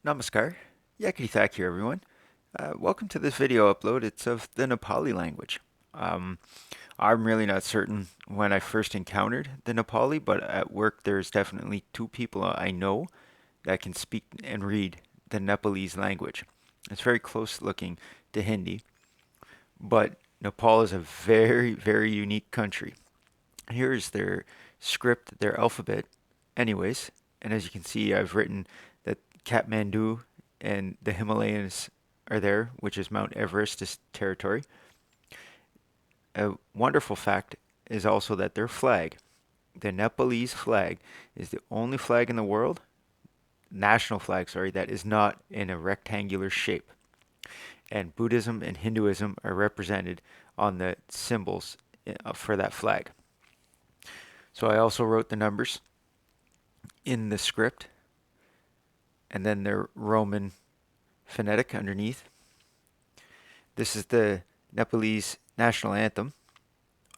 Namaskar. Yakety Thak here, everyone. Welcome to this video upload. It's of the Nepali language. Um, I'm really not certain when I first encountered the Nepali, but at work there's definitely two people I know that can speak and read the Nepalese language. It's very close looking to Hindi, but Nepal is a very, very unique country. Here's their script, their alphabet, anyways. And as you can see, I've written that Kathmandu and the Himalayas are there, which is Mount Everest's territory. A wonderful fact is also that their flag, the Nepalese flag, is the only flag in the world, national flag, sorry, that is not in a rectangular shape. And Buddhism and Hinduism are represented on the symbols for that flag. So I also wrote the numbers in the script and then their Roman phonetic underneath. This is the Nepalese national anthem.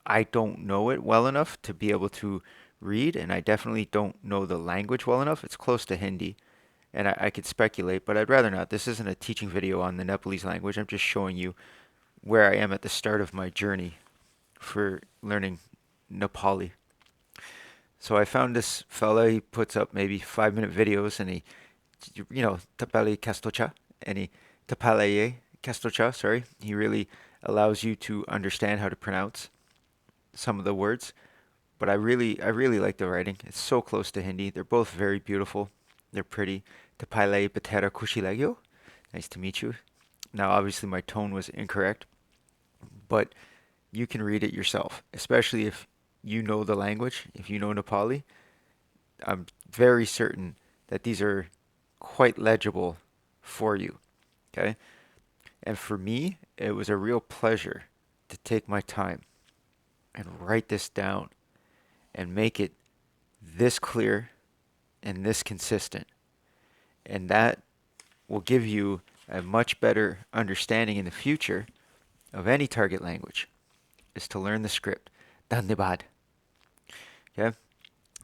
I don't know it well enough to be able to read, and I definitely don't know the language well enough. It's close to Hindi, and I could speculate, but I'd rather not. This isn't a teaching video on the Nepalese language. I'm just showing you where I am at the start of my journey for learning Nepali. So I found this fella. He puts up maybe 5 minute videos, and tapali kastocha, and he tapalaye kastocha. Sorry, he really allows you to understand how to pronounce some of the words. But I really like the writing. It's so close to Hindi. They're both very beautiful. They're pretty. Tapalaye patera kushilagyo. Nice to meet you. Now, obviously, my tone was incorrect, but you can read it yourself, especially if you know the language. If you know Nepali, I'm very certain that these are quite legible for you. Okay? And for me, it was a real pleasure to take my time and write this down and make it this clear and this consistent. And that will give you a much better understanding in the future of any target language, is to learn the script. Dandibad. Okay?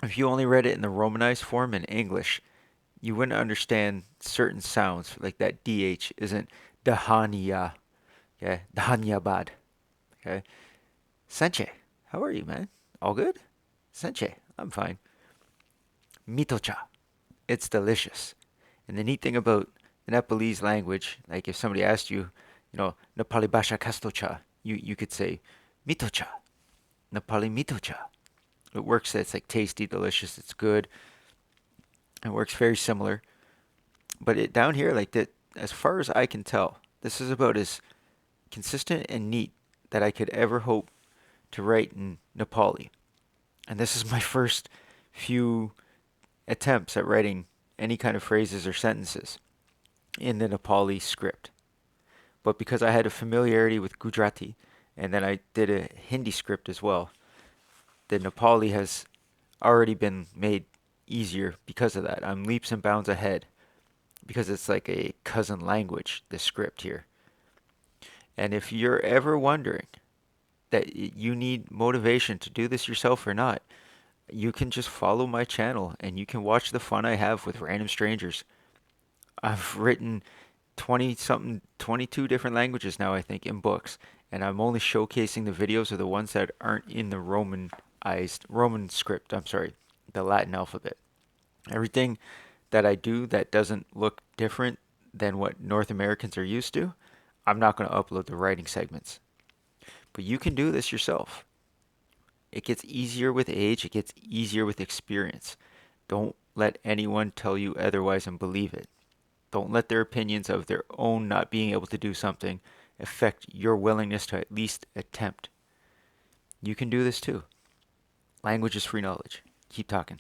If you only read it in the Romanized form in English, you wouldn't understand certain sounds, like that DH isn't Dahania. Okay? Dahanyabad. Okay? Senche, how are you, man? All good? Senche, I'm fine. Mitocha, it's delicious. And the neat thing about the Nepalese language, like if somebody asked you, Nepali Basha Kastocha, you could say Mitocha, Nepali Mitocha. It works, it's like tasty, delicious, it's good. It works very similar. But down here, like that, as far as I can tell, this is about as consistent and neat that I could ever hope to write in Nepali. And this is my first few attempts at writing any kind of phrases or sentences in the Nepali script. But because I had a familiarity with Gujarati, and then I did a Hindi script as well, the Nepali has already been made easier because of that. I'm leaps and bounds ahead because it's like a cousin language, the script here. And if you're ever wondering that you need motivation to do this yourself or not, you can just follow my channel and you can watch the fun I have with random strangers. I've written 20 something, 22 different languages now, I think, in books, and I'm only showcasing the videos of the ones that aren't in the Roman script, I'm sorry, the Latin alphabet. Everything that I do that doesn't look different than what North Americans are used to, I'm not going to upload the writing segments. But you can do this yourself. It gets easier with age, it gets easier with experience. Don't let anyone tell you otherwise and believe it. Don't let their opinions of their own not being able to do something affect your willingness to at least attempt. You can do this too. Language is free knowledge. Keep talking.